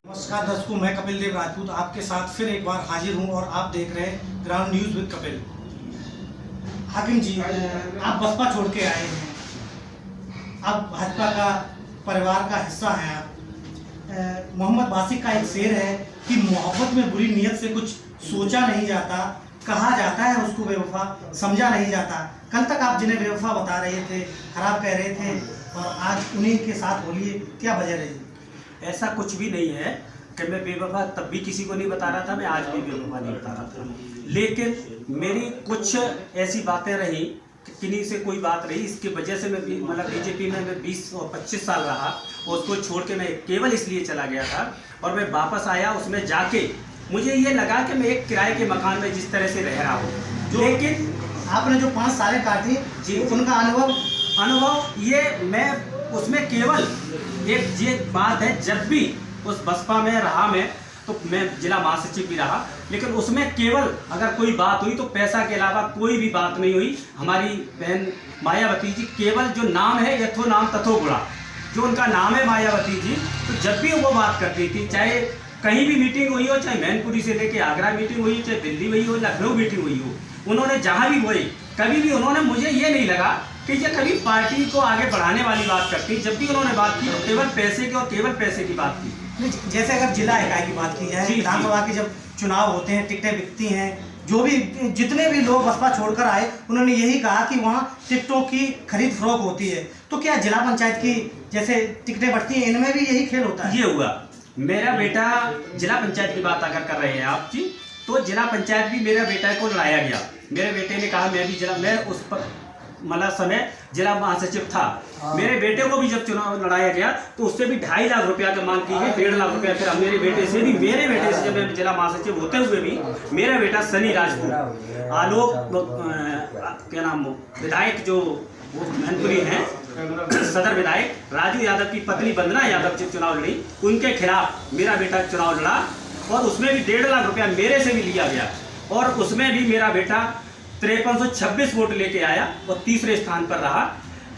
नमस्कार दर्शकों, मैं कपिल देव राजपूत आपके साथ फिर एक बार हाजिर हूं और आप देख रहे हैं ग्राउंड न्यूज़ विद कपिल। हाकिम जी, आप बसपा छोड़ के आए हैं, आप भाजपा का परिवार का हिस्सा हैं। आप मोहम्मद बासिक का एक शेर है कि मोहब्बत में बुरी नीयत से कुछ सोचा नहीं जाता, कहा जाता है उसको बेवफा, समझा नहीं जाता। कल तक आप जिन्हें बेवफा बता रहे थे, खराब कह रहे थे, और आज उन्हीं के साथ बोलिए, क्या वजह रही? ऐसा कुछ भी नहीं है कि मैं बेवफा तब भी किसी को नहीं बता रहा था, मैं आज भी बेवफा नहीं बता रहा था। लेकिन मेरी कुछ ऐसी बातें रही कि किन्हीं से कोई बात रही, इसकी वजह से मैं मतलब बीजेपी में मैं 20 और 25 साल रहा और उसको छोड़ के मैं केवल इसलिए चला गया था। और मैं वापस आया, उसमें जाके मुझे ये लगा कि मैं एक किराए के मकान में जिस तरह से रह रहा हूँ। लेकिन आपने जो 5 सालें काटी जी, उनका अनुभव ये मैं उसमें केवल एक ये बात है, जब भी उस बसपा में रहा मैं, तो मैं जिला महासचिव भी रहा, लेकिन उसमें केवल अगर कोई बात हुई तो पैसा के अलावा कोई भी बात नहीं हुई। हमारी बहन मायावती जी, केवल जो नाम है यथो नाम तथो गुणा, जो उनका नाम है मायावती जी, तो जब भी वो बात करती थी, चाहे कहीं भी मीटिंग हुई हो, चाहे मैनपुरी से लेके आगरा मीटिंग हुई, चाहे दिल्ली हुई हो, लखनऊ मीटिंग हुई हो, उन्होंने जहाँ भी हुई, कभी भी उन्होंने मुझे ये नहीं लगा कि ये कभी पार्टी को आगे बढ़ाने वाली बात करती। जब भी उन्होंने बात की तो केवल पैसे की और केवल पैसे की बात की। जैसे अगर जिला इकाई की बात की जाए, विधानसभा के जब चुनाव होते हैं, टिकटें बिकती हैं, जो भी जितने भी लोग बसपा छोड़कर आए, उन्होंने यही कहा कि वहाँ टिकटों की खरीद फरोख्त होती है। तो क्या जिला पंचायत की जैसे टिकटें बढ़ती हैं, इनमें भी यही खेल होता है? ये हुआ। मेरा बेटा, जिला पंचायत की बात अगर कर रहे हैं आप जी, तो जिला पंचायत भी मेरे बेटा को लड़ाया गया। मेरे बेटे ने कहा मैं उस पर मतलब समय जिला महासचिव था। मेरे बेटे को भी जब चुनाव लड़ाया गया तो उससे भी 2.5 लाख रुपया की मांग की गई, 1.5 लाख रुपया। फिर मेरे बेटे से जब मैं जिला महासचिव होते हुए भी मेरा बेटा सनी राजपूत, आलोक क्या नाम विधायक जो मैनपुरी हैं, सदर विधायक राजू यादव की पत्नी वंदना यादव जब चुनाव लड़ी, उनके खिलाफ मेरा बेटा चुनाव लड़ा और उसमें भी 1.5 लाख रुपया मेरे से भी लिया गया। और उसमें भी मेरा बेटा 5326 वोट लेके आया और तीसरे स्थान पर रहा।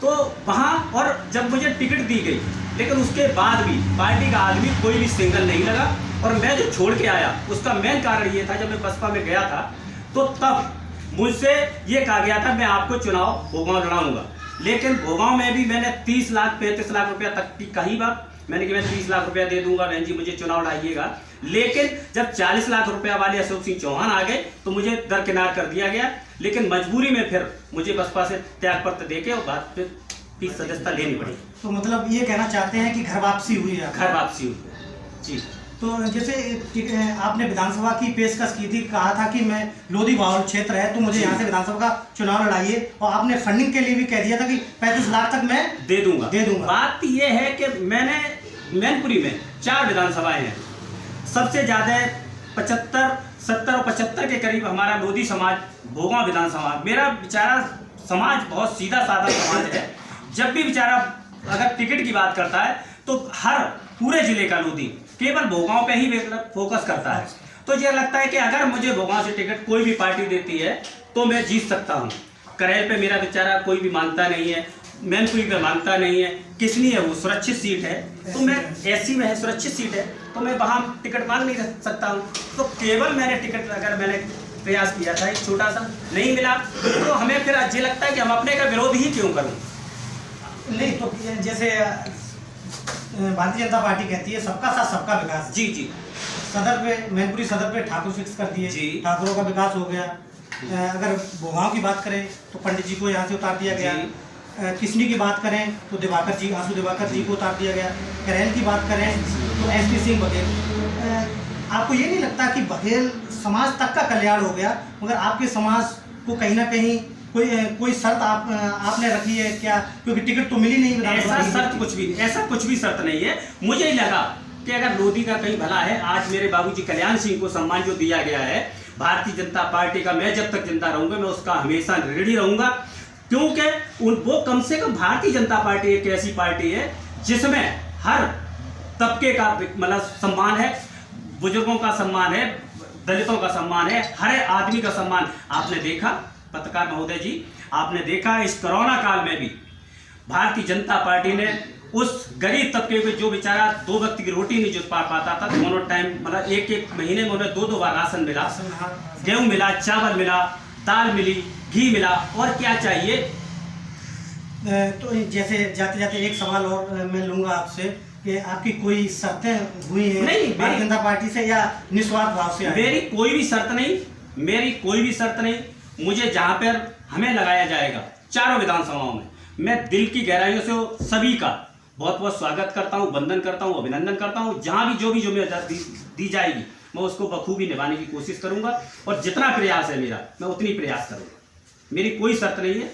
तो वहाँ, और जब मुझे टिकट दी गई, लेकिन उसके बाद भी पार्टी का आदमी कोई भी सिंगल नहीं लगा। और मैं जो छोड़ के आया उसका मेन कारण ये था, जब मैं बसपा में गया था तो तब मुझसे ये कहा गया था मैं आपको चुनाव भोगांव लड़ाऊंगा। लेकिन भोगांव में भी मैंने 30 लाख 35 लाख रुपया तक की कही बात, मैंने कि मैं 30 लाख रुपया दे दूंगा बहन जी, मुझे चुनाव लड़ाइएगा। लेकिन जब 40 लाख रुपया वाले अशोक सिंह चौहान आ गए तो मुझे दरकिनार कर दिया गया। लेकिन मजबूरी में फिर मुझे बसपा से त्याग पत्र देके और बाद फिर की सदस्यता लेनी पड़ी। तो मतलब ये कहना चाहते हैं कि घर वापसी हुई है? घर वापसी हुई जी। तो जैसे आपने विधानसभा की पेशकश की थी, कहा था कि मैं लोधी बाहुल क्षेत्र है तो मुझे यहाँ से विधानसभा का चुनाव लड़ाइए, और आपने फंडिंग के लिए भी कह दिया था कि 35 लाख तक मैं दे दूंगा। बात ये है कि मैंने मैनपुरी में 4 विधानसभाएं हैं, सबसे ज्यादा 75, 70 और 75 के करीब हमारा लोधी समाज, भोगांव विधानसभा। मेरा बेचारा समाज बहुत सीधा साधा समाज है। जब भी बेचारा अगर टिकट की बात करता है तो हर पूरे जिले का लोधी केवल भोगांव पे ही फोकस करता है। तो ये लगता है कि अगर मुझे भोगांव से टिकट कोई भी पार्टी देती है तो मैं जीत सकता हूँ। करेल पे मेरा बेचारा कोई भी मांगता नहीं है, मैनपुरी पे मांगता नहीं है, किसनी है वो सुरक्षित सीट है, तो मैं एससी में है, सुरक्षित सीट है, तो मैं वहाँ टिकट मांग नहीं सकता हूँ। तो केवल मैंने टिकट, अगर मैंने प्रयास किया था एक छोटा सा, नहीं मिला, तो हमें फिर ये लगता है कि हम अपने का विरोध ही क्यों करूँ। नहीं तो जैसे भारतीय जनता पार्टी कहती है सबका साथ सबका विकास। जी जी। सदर पे, मैनपुरी सदर पे ठाकुर फिक्स कर दिए, ठाकुरों का विकास हो गया। अगर भोगांव की बात करें तो पंडित जी को यहाँ से उतार दिया गया। किसनी की बात करें तो दिवाकर जी, आंसू दिवाकर जी को उतार दिया गया। करेल की बात करें तो एसपी सिंह बघेल। आपको ये नहीं लगता कि बघेल समाज तक का कल्याण हो गया, मगर आपके समाज को कहीं ना कहीं कोई शर्त आपने रखी है क्या? क्योंकि टिकट तो मिली नहीं। ऐसा कुछ भी शर्त नहीं है। मुझे लगा कि अगर लोधी का कहीं भला है, आज मेरे बाबूजी कल्याण सिंह को सम्मान जो दिया गया है भारतीय जनता पार्टी का, मैं जब तक जिंदा रहूंगा मैं उसका हमेशा ऋणी रहूंगा। क्योंकि वो कम से कम भारतीय जनता पार्टी एक ऐसी पार्टी है जिसमें हर तबके का मतलब सम्मान है, बुजुर्गों का सम्मान है, दलितों का सम्मान है, हर आदमी का सम्मान। आपने देखा पत्रकार महोदय जी, आपने देखा इस कोरोना काल में भी भारतीय जनता पार्टी ने उस गरीब तबके को जो बेचारा 2 वक्त की रोटी नहीं जुट पाता था, दोनों टाइम मतलब एक महीने में उन्हें 2 बार राशन मिला, गेहूँ मिला, चावल मिला, दाल मिली, घी मिला, और क्या चाहिए। तो जैसे जाते जाते एक सवाल और मैं लूँगा आपसे कि आपकी कोई शर्तें हुई हैं नहीं, भारतीय जनता पार्टी से या निस्वार्थ भाव से? मेरी कोई भी शर्त नहीं, मेरी कोई भी शर्त नहीं। मुझे जहाँ पर हमें लगाया जाएगा चारों विधानसभाओं में, मैं दिल की गहराइयों से सभी का बहुत बहुत स्वागत करता हूँ, वंदन करता हूँ, अभिनंदन करता हूँ। जहाँ भी जो जिम्मेदारी दी जाएगी मैं उसको बखूबी निभाने की कोशिश करूँगा, और जितना प्रयास है मेरा मैं उतनी प्रयास करूँगा। मेरी कोई शर्त नहीं है।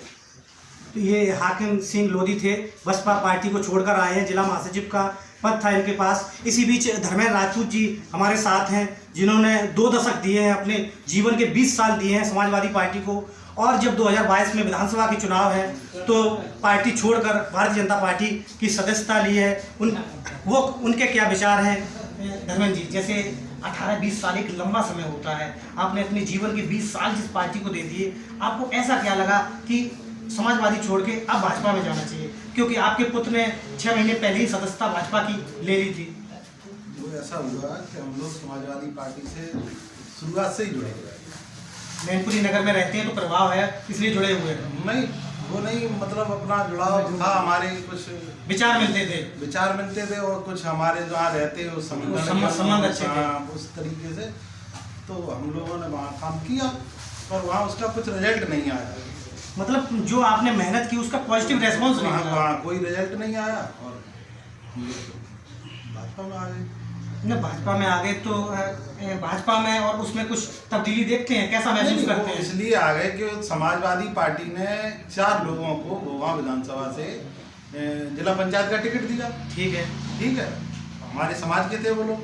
तो ये हाकिम सिंह लोधी थे, बसपा पार्टी को छोड़कर आए हैं, जिला महासचिव का पद था इनके पास। इसी बीच धर्मेंद्र राजपूत जी हमारे साथ हैं, जिन्होंने 2 दशक दिए हैं, अपने जीवन के 20 साल दिए हैं समाजवादी पार्टी को। और जब 2022 में विधानसभा के चुनाव है तो पार्टी छोड़कर भारतीय जनता पार्टी की सदस्यता ली है। उनके क्या विचार हैं धर्मेंद्र जी? जैसे 18-20 साल एक लंबा समय होता है, आपने अपने जीवन के 20 साल जिस पार्टी को दे दिए, आपको ऐसा क्या लगा कि समाजवादी छोड़ के अब भाजपा में जाना चाहिए? क्योंकि आपके पुत्र ने 6 महीने पहले ही सदस्यता भाजपा की ले ली थी। वो ऐसा हुआ कि हम लोग समाजवादी पार्टी से शुरुआत से ही जुड़े हुए हैं। मैनपुरी नगर में रहते हैं तो प्रभाव है, इसलिए जुड़े हुए हैं। नहीं, वो नहीं, मतलब अपना जुड़ाव था, हमारे कुछ विचार मिलते थे और कुछ हमारे जहाँ रहते उस संबंध अच्छे थे, उस तरीके से तो हम लोगों ने वहाँ काम किया, पर वहाँ उसका कुछ रिजल्ट नहीं आया। मतलब जो आपने मेहनत की उसका पॉजिटिव रेस्पॉन्स नहीं मिला। वहाँ कोई रिजल्ट नहीं आया और हम लोग भाजपा में आ गए। न भाजपा में आ गए तो भाजपा में और उसमें कुछ तब्दीली देखते हैं, कैसा महसूस करते हैं? इसलिए आ गए कि समाजवादी पार्टी ने 4 लोगों को गोवा विधानसभा से जिला पंचायत का टिकट दिया। ठीक है, हमारे समाज के थे वो लोग,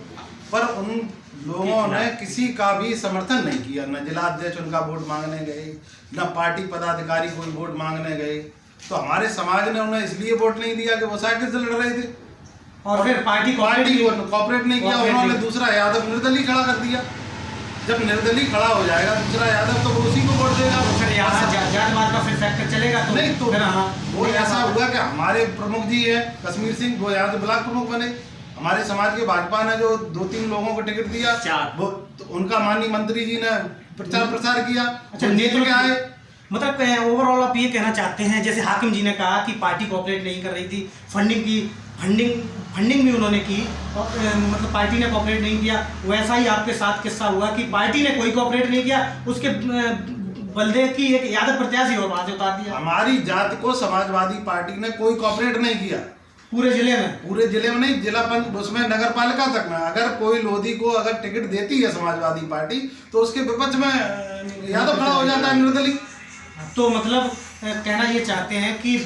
पर उन लोगों ने किसी का भी समर्थन नहीं किया। न जिला अध्यक्ष उनका वोट मांगने गए, न पार्टी पदाधिकारी कोई वोट मांगने गए। तो हमारे समाज ने उन्हें इसलिए वोट नहीं दिया कि वो साइकिल से लड़ रहे थे, और फिर पार्टी कोऑपरेट नहीं किया। उन्होंने दूसरा यादव निर्दलीय खड़ा कर दिया। जब निर्दलीय खड़ा हो जाएगा दूसरा यादव, तो वो उसी को वोट देगा। फिर यहाँ जातवाद का फिर फैक्टर चलेगा तो नहीं, तो वो ऐसा हुआ कि हमारे प्रमुख जी है कश्मीर सिंह, वो यहाँ से ब्लॉक प्रमुख बने। हमारे समाज के भाजपा ने जो 2-3 लोगों को टिकट दिया, वो तो उनका माननीय मंत्री जी ने प्रचार प्रसार किया। अच्छा, नेतृत्व आए। मतलब ओवरऑल आप ये कहना चाहते हैं, जैसे हाकिम जी ने कहा कि पार्टी कोऑपरेट नहीं कर रही थी, फंडिंग भी उन्होंने की, और मतलब पार्टी ने कोऑपरेट नहीं किया, वैसा ही आपके साथ किस्सा हुआ कि पार्टी ने कोई कोऑपरेट नहीं किया, उसके बलदे की एक यादव प्रत्याशी और वहां से उतार दिया। हमारी जात को समाजवादी पार्टी ने कोई कोऑपरेट नहीं किया पूरे जिले में नहीं, जिला पंच उसमें नगर पालिका तक में। अगर कोई लोधी को अगर टिकट देती है समाजवादी पार्टी तो उसके विपक्ष में यादव खड़ा हो जाता है, निर्दलीय। तो मतलब कहना ये चाहते हैं कि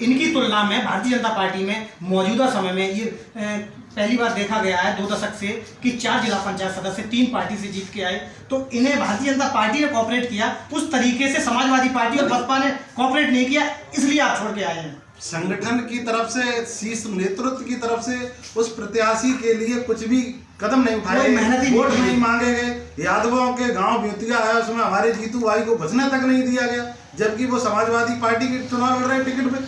इनकी तुलना में भारतीय जनता पार्टी में मौजूदा समय में ये पहली बार देखा गया है 2 दशक से कि 4 जिला पंचायत सदस्य 3 पार्टी से जीत के आए। तो इन्हें भारतीय जनता पार्टी ने कोऑपरेट किया उस तरीके से समाजवादी पार्टी और बसपा ने कोऑपरेट नहीं किया, इसलिए आप छोड़ के आए हैं। संगठन की तरफ से, शीर्ष नेतृत्व की तरफ से उस प्रत्याशी के लिए कुछ भी कदम नहीं उठाए, वोट नहीं मांगे गए। यादवों के गांव ब्यूतिया है, उसमें हमारे जीतू भाई को घुसने तक नहीं दिया गया, जबकि वो समाजवादी पार्टी के चुनाव लड़ रहे टिकट पे।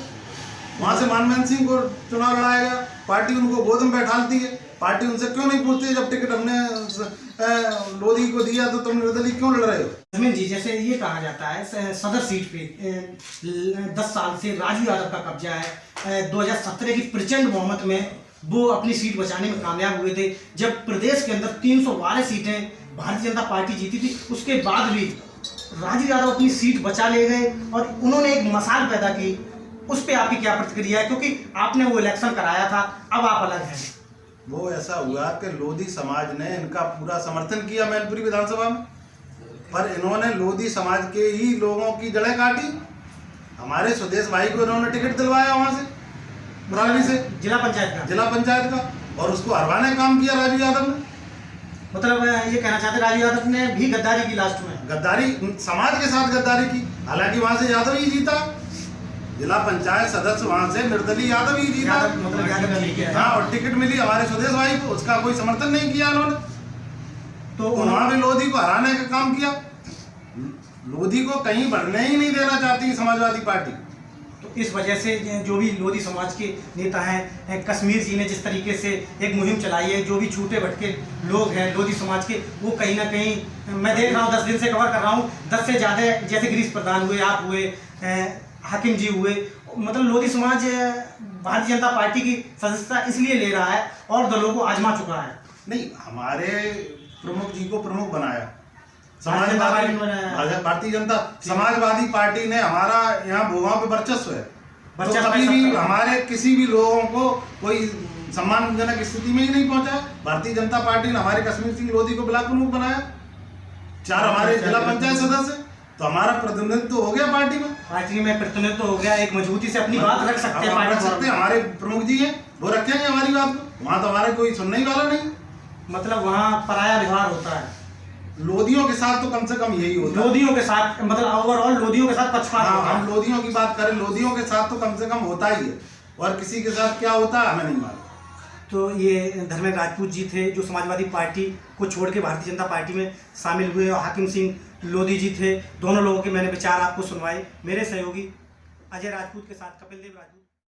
वहां से मनमोहन सिंह को चुनाव लड़ाया गया, पार्टी उनको गोद में बैठाती है। पार्टी उनसे क्यों नहीं पूछती, जब टिकट हमने लोधी को दिया तो तुम निर्दलीय क्यों लड़ रहे हो? धर्मेंद्र जी, जैसे ये कहा जाता है सदर सीट पे 10 साल से राजू यादव का कब्जा है। 2017 की प्रचंड बहुमत में वो अपनी सीट बचाने में कामयाब हुए थे। जब प्रदेश के अंदर 312 सीटें भारतीय जनता पार्टी जीती थी, उसके बाद भी राजू यादव अपनी सीट बचा ले गए और उन्होंने एक मसाल पैदा की। उस पर आपकी क्या प्रतिक्रिया है, क्योंकि आपने वो इलेक्शन कराया था, अब आप अलग हैं? वो ऐसा हुआ कि लोधी समाज ने इनका पूरा समर्थन किया मैनपुरी विधानसभा में, पर इन्होंने लोधी समाज के ही लोगों की जड़ें काटी। हमारे सुदेश भाई को इन्होंने टिकट दिलवाया वहां से, मुरारी से, जिला पंचायत का, और उसको हरवाने का काम किया राजू यादव ने। मतलब ये कहना चाहते राजू यादव ने भी गद्दारी की, लास्ट में गद्दारी, समाज के साथ गद्दारी की। हालांकि वहां से यादव ही जीता, जिला पंचायत सदस्य वहां से निर्दलीय यादव ही जीता, मतलब यादव। हाँ, और टिकट मिली हमारे सुदेश भाई को, उसका कोई समर्थन नहीं किया उन्होंने। तो वहां भी लोधी को हराने का काम किया। लोधी को कहीं बढ़ने ही नहीं देना चाहती समाजवादी पार्टी। तो इस वजह से जो भी लोधी समाज के नेता हैं, कश्मीर जी ने जिस तरीके से एक मुहिम चलाई है, जो भी छूटे भटके लोग हैं लोधी समाज के, वो कहीं ना कहीं मैं देख रहा हूँ 10 दिन से कवर कर रहा हूँ, 10 से ज़्यादा, जैसे गिरीश प्रधान हुए, आप हुए, हाकिम जी हुए, मतलब लोधी समाज भारतीय जनता पार्टी की सदस्यता इसलिए ले रहा है और दलों को आजमा चुका है। नहीं, हमारे प्रमुख जी को प्रमुख बनाया भारतीय जनता समाजवादी पार्टी ने। हमारा यहाँ भूभाव पे वर्चस्व है, तो कभी भी हमारे किसी भी लोगों को कोई सम्मानजनक स्थिति में ही नहीं पहुंचा। भारतीय जनता पार्टी ने हमारे कश्मीर सिंह लोधी को ब्लॉक प्रमुख बनाया, 4 हमारे जिला पंचायत सदस्य, तो हमारा प्रतिनिधित्व हो गया पार्टी में प्रतिनिधित्व हो गया, एक मजबूती से अपनी बात रख सकते हैं, रख सकते हैं। हमारे प्रमुख जी हैं, वो रखेंगे हमारी बात को, वहाँ तो हमारे कोई सुनने ही वाला नहीं। मतलब वहाँ पराया व्यवहार होता है लोधियों के साथ, तो कम से कम यही होता है। लोधियों के साथ, मतलब ओवरऑल लोधियों के साथ पक्षपात। हाँ, हम लोधियों की बात करें, लोधियों के साथ तो कम से कम होता ही है, और किसी के साथ क्या होता है हमें नहीं मालूम। तो ये धर्मेंद्र राजपूत जी थे जो समाजवादी पार्टी को छोड़ के भारतीय जनता पार्टी में शामिल हुए, और हाकिम सिंह लोधी जी थे। दोनों लोगों के मैंने विचार आपको सुनवाए। मेरे सहयोगी अजय राजपूत के साथ कपिल देव राजपूत।